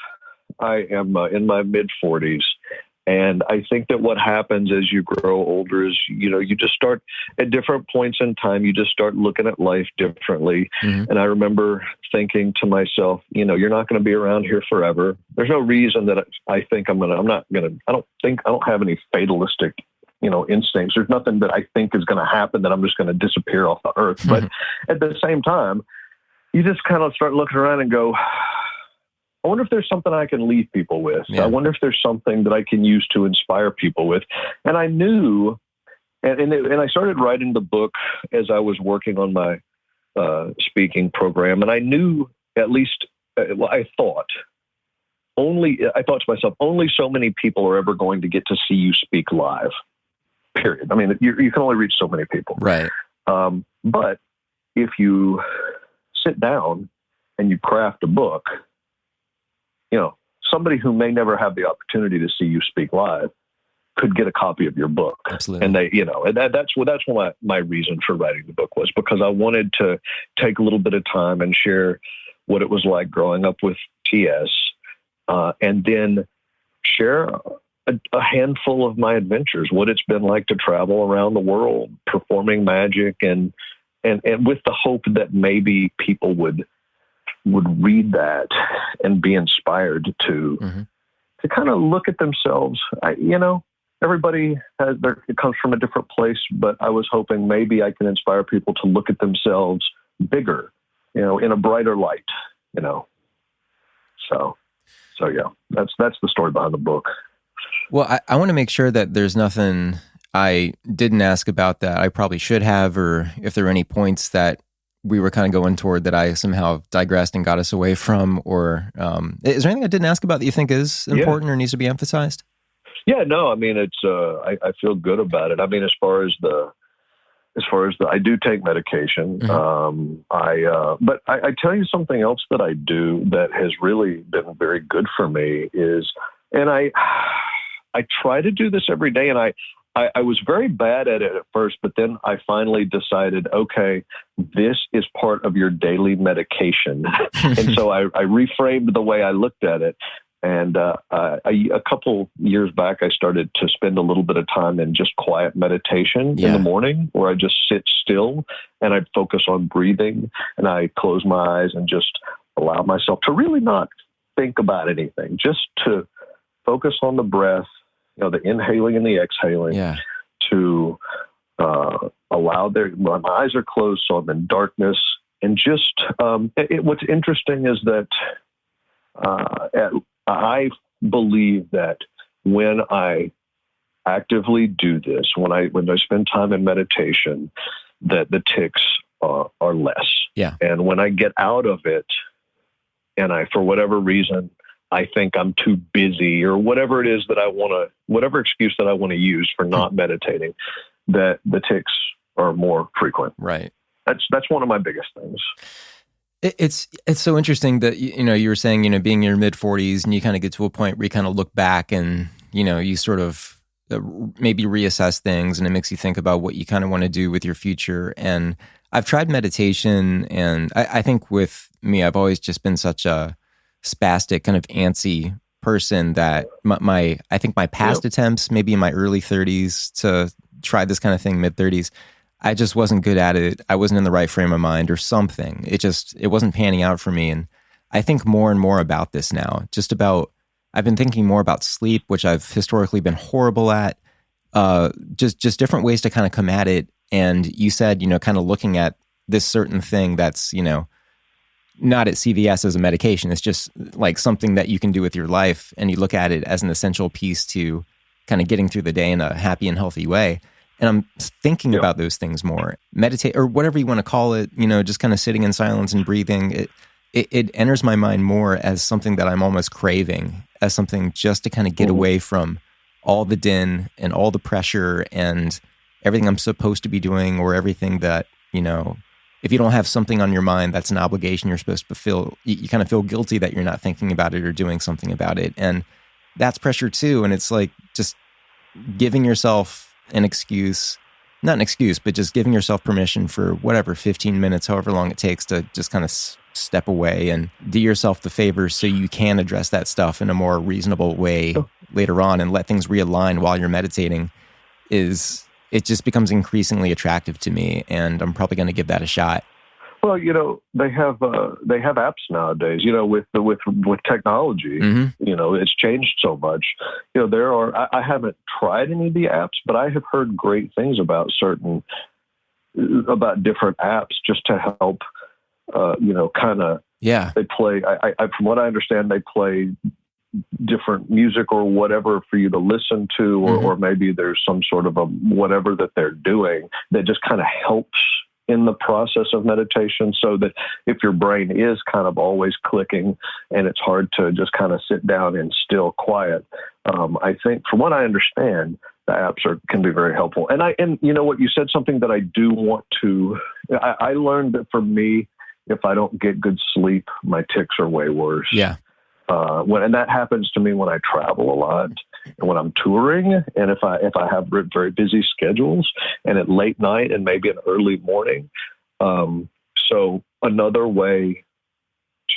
I am in my mid-40s. And I think that what happens as you grow older is, you just start at different points in time, you just start looking at life differently. Mm-hmm. And I remember thinking to myself, you're not going to be around here forever. There's no reason that I think I don't have any fatalistic, instincts. There's nothing that I think is going to happen that I'm just going to disappear off the earth. Mm-hmm. But at the same time, you just kind of start looking around and go, I wonder if there's something I can leave people with. Yeah. I wonder if there's something that I can use to inspire people with. And I knew, and I started writing the book as I was working on my speaking program. And I knew, at least, I thought to myself, only so many people are ever going to get to see you speak live, period. I mean, you can only reach so many people. Right. But if you sit down and you craft a book, somebody who may never have the opportunity to see you speak live could get a copy of your book. Absolutely. And that's what my reason for writing the book was, because I wanted to take a little bit of time and share what it was like growing up with TS, and then share a handful of my adventures, what it's been like to travel around the world performing magic, and with the hope that maybe people would read that and be inspired to kind of look at themselves. Everybody it comes from a different place, but I was hoping maybe I can inspire people to look at themselves bigger, in a brighter light, So yeah, that's the story behind the book. Well, I want to make sure that there's nothing I didn't ask about that I probably should have, or if there are any points that we were kind of going toward that I somehow digressed and got us away from, or is there anything I didn't ask about that you think is important or needs to be emphasized? Yeah, no, I mean, it's, I feel good about it. I mean, as far as I do take medication. Mm-hmm. But I tell you something else that I do that has really been very good for me is, and I try to do this every day, and I was very bad at it at first, but then I finally decided, okay, this is part of your daily medication. And so I reframed the way I looked at it. And a couple years back, I started to spend a little bit of time in just quiet meditation in the morning, where I just sit still and I focus on breathing, and I close my eyes and just allow myself to really not think about anything, just to focus on the breath, the inhaling and the exhaling, to allow my eyes are closed, so I'm in darkness. And just what's interesting is that I believe that when I actively do this, when I spend time in meditation, that the tics are less. Yeah. And when I get out of it, and for whatever reason, I think I'm too busy, or whatever it is that whatever excuse that I want to use for not meditating, that the tics are more frequent. Right. That's one of my biggest things. It's so interesting that, you were saying, being in your mid-40s and you kind of get to a point where you kind of look back and, you sort of maybe reassess things, and it makes you think about what you kind of want to do with your future. And I've tried meditation, and I think with me, I've always just been such a spastic, kind of antsy person that I think my past attempts, maybe in my early 30s to try this kind of thing, mid-30s, I just wasn't good at it. I wasn't in the right frame of mind or something. It wasn't panning out for me. And I think more and more about this now, I've been thinking more about sleep, which I've historically been horrible at, just different ways to kind of come at it. And you said, kind of looking at this certain thing that's, not at CVS as a medication. It's just like something that you can do with your life, and you look at it as an essential piece to kind of getting through the day in a happy and healthy way. And I'm thinking about those things more. Meditate, or whatever you want to call it, just kind of sitting in silence and breathing. It enters my mind more as something that I'm almost craving, as something just to kind of get away from all the din and all the pressure and everything I'm supposed to be doing, or everything that, if you don't have something on your mind that's an obligation you're supposed to fulfill, you kind of feel guilty that you're not thinking about it or doing something about it. And that's pressure too. And it's like just giving yourself an excuse, not an excuse, but just giving yourself permission for whatever, 15 minutes, however long it takes to just kind of step away and do yourself the favor so you can address that stuff in a more reasonable way later on and let things realign while you're meditating it just becomes increasingly attractive to me. And I'm probably going to give that a shot. Well, they have apps nowadays. With technology, it's changed so much. I haven't tried any of the apps, but I have heard great things about different apps just to help. They play. From what I understand, they play different music or whatever for you to listen to, or maybe there's some sort of a whatever that they're doing that just kind of helps in the process of meditation, so that if your brain is kind of always clicking and it's hard to just kind of sit down and still quiet, I think from what I understand, the apps can be very helpful. And you know what, you said something that I do want to, I learned that for me, if I don't get good sleep, my tics are way worse. Yeah. And that happens to me when I travel a lot and when I'm touring, and if I have very busy schedules and at late night and maybe an early morning. So another way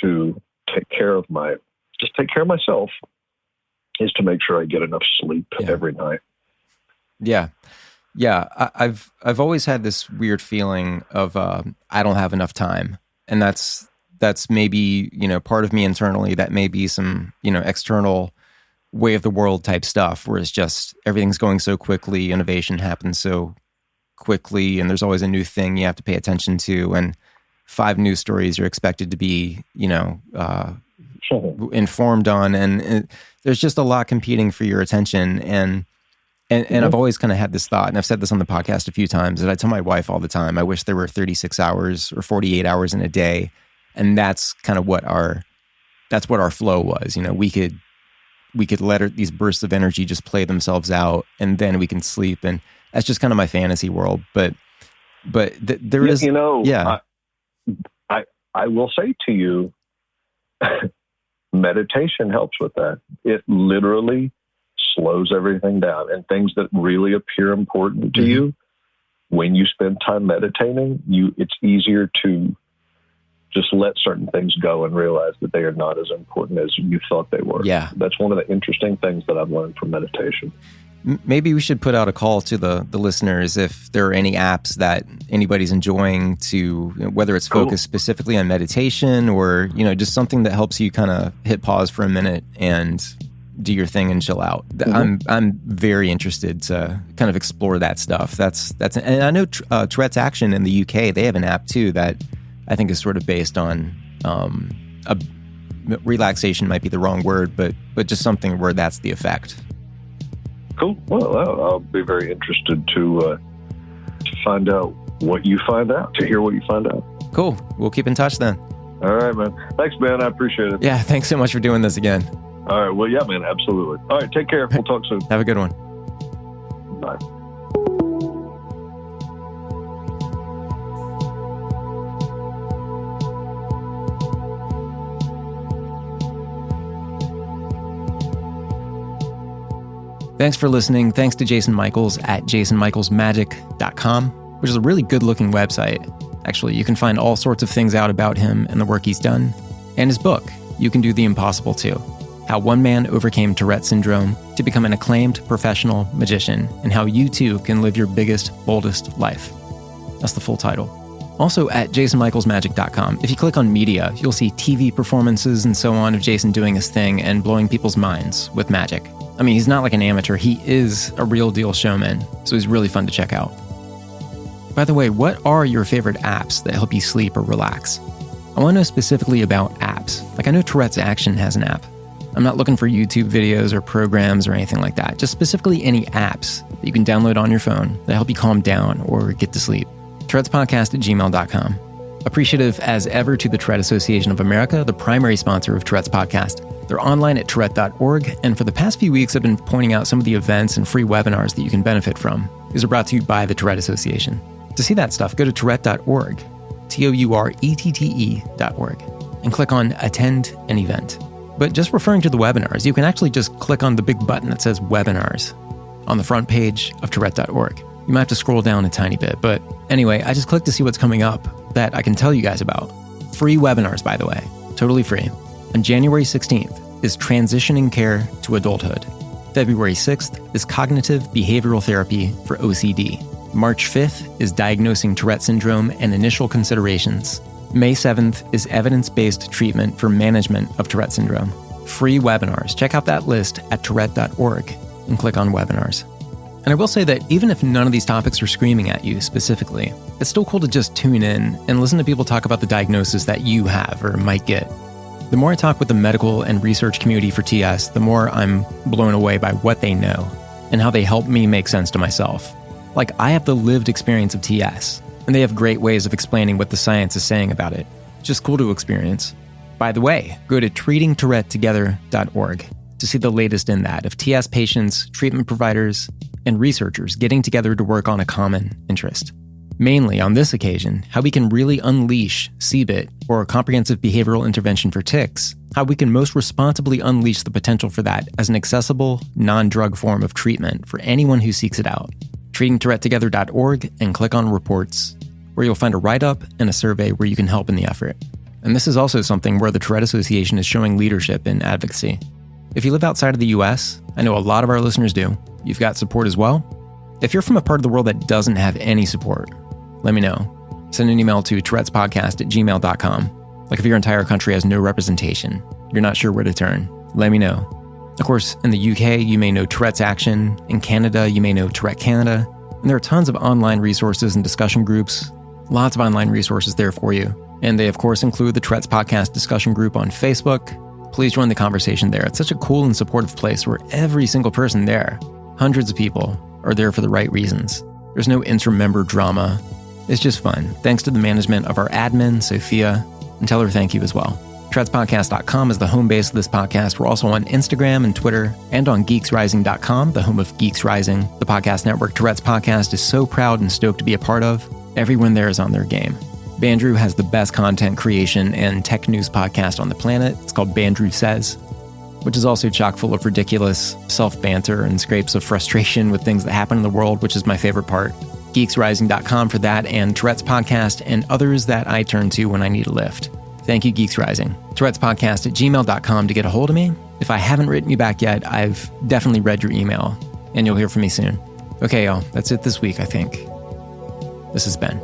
to take care of myself is to make sure I get enough sleep every night. Yeah. Yeah. I've always had this weird feeling of, I don't have enough time. And that's maybe, part of me internally, that may be some, external way of the world type stuff where it's just everything's going so quickly, innovation happens so quickly, and there's always a new thing you have to pay attention to, and 5 news stories you're expected to be, informed on, and there's just a lot competing for your attention, and I've always kind of had this thought, and I've said this on the podcast a few times, that I tell my wife all the time, I wish there were 36 hours or 48 hours in a day. And that's kind of what our flow was. We could let these bursts of energy just play themselves out, and then we can sleep. And that's just kind of my fantasy world. But there is, I will say to you, meditation helps with that. It literally slows everything down, and things that really appear important to you, when you spend time meditating, it's easier to just let certain things go and realize that they are not as important as you thought they were. Yeah. That's one of the interesting things that I've learned from meditation. Maybe we should put out a call to the listeners if there are any apps that anybody's enjoying, to whether it's focused specifically on meditation or, just something that helps you kind of hit pause for a minute and do your thing and chill out. I'm very interested to kind of explore that stuff. And I know Tourette's Action in the UK, they have an app too that I think is sort of based on relaxation might be the wrong word, but just something where that's the effect. Cool. Well, I'll be very interested to find out what you find out, to hear what you find out. Cool. We'll keep in touch then. All right, man. Thanks, man. I appreciate it. Yeah, thanks so much for doing this again. All right. Well, yeah, man. Absolutely. All right. Take care. We'll talk soon. Have a good one. Bye. Thanks for listening. Thanks to Jason Michaels at jasonmichaelsmagic.com, which is a really good-looking website. Actually, you can find all sorts of things out about him and the work he's done. And his book, You Can Do the Impossible Too: How One Man Overcame Tourette Syndrome to Become an Acclaimed Professional Magician, and How You Too Can Live Your Biggest, Boldest Life. That's the full title. Also at jasonmichaelsmagic.com, if you click on media, you'll see TV performances and so on of Jason doing his thing and blowing people's minds with magic. I mean, he's not like an amateur. He is a real deal showman, so he's really fun to check out. By the way, what are your favorite apps that help you sleep or relax? I want to know specifically about apps. Like, I know Tourette's Action has an app. I'm not looking for YouTube videos or programs or anything like that. Just specifically any apps that you can download on your phone that help you calm down or get to sleep. tourettespodcast@gmail.com. Appreciative as ever to the Tourette Association of America, the primary sponsor of Tourette's Podcast. They're online at tourette.org, and for the past few weeks, I've been pointing out some of the events and free webinars that you can benefit from. These are brought to you by the Tourette Association. To see that stuff, go to tourette.org, tourette.org, and click on Attend an Event. But just referring to the webinars, you can actually just click on the big button that says Webinars on the front page of tourette.org. You might have to scroll down a tiny bit, but anyway, I just clicked to see what's coming up that I can tell you guys about. Free webinars, by the way, totally free. On January 16th is Transitioning Care to Adulthood. February 6th is Cognitive Behavioral Therapy for OCD. March 5th is Diagnosing Tourette Syndrome and Initial Considerations. May 7th is Evidence-Based Treatment for Management of Tourette Syndrome. Free webinars. Check out that list at tourette.org and click on webinars. And I will say that even if none of these topics are screaming at you specifically, it's still cool to just tune in and listen to people talk about the diagnosis that you have or might get. The more I talk with the medical and research community for TS, the more I'm blown away by what they know and how they help me make sense to myself. Like, I have the lived experience of TS, and they have great ways of explaining what the science is saying about it. Just cool to experience. By the way, go to treatingtourettetogether.org to see the latest in that of TS patients, treatment providers, and researchers getting together to work on a common interest. Mainly, on this occasion, how we can really unleash CBIT, or Comprehensive Behavioral Intervention for Tics, how we can most responsibly unleash the potential for that as an accessible, non-drug form of treatment for anyone who seeks it out. treatingtourettetogether.org and click on Reports, where you'll find a write-up and a survey where you can help in the effort. And this is also something where the Tourette Association is showing leadership in advocacy. If you live outside of the US, I know a lot of our listeners do, you've got support as well. If you're from a part of the world that doesn't have any support, let me know. Send an email to tourettespodcast@gmail.com. Like, if your entire country has no representation, you're not sure where to turn, let me know. Of course, in the UK, you may know Tourette's Action. In Canada, you may know Tourette Canada. And there are tons of online resources and discussion groups. Lots of online resources there for you. And they, of course, include the Tourette's Podcast discussion group on Facebook. Please join the conversation there. It's such a cool and supportive place where every single person there, hundreds of people, are there for the right reasons. There's no intra-member drama. It's just fun. Thanks to the management of our admin, Sophia, and tell her thank you as well. tourettespodcast.com is the home base of this podcast. We're also on Instagram and Twitter, and on geeksrising.com, the home of Geeks Rising, the podcast network Tourette's Podcast is so proud and stoked to be a part of. Everyone there is on their game. Bandrew has the best content creation and tech news podcast on the planet. It's called Bandrew Says, which is also chock full of ridiculous self-banter and scrapes of frustration with things that happen in the world, which is my favorite part. geeksrising.com for that, and Tourette's Podcast and others that I turn to when I need a lift. Thank you, Geeks Rising. tourettespodcast@gmail.com to get a hold of me. If I haven't written you back yet, I've definitely read your email, and you'll hear from me soon. Okay, y'all, that's it this week, I think. This is Ben.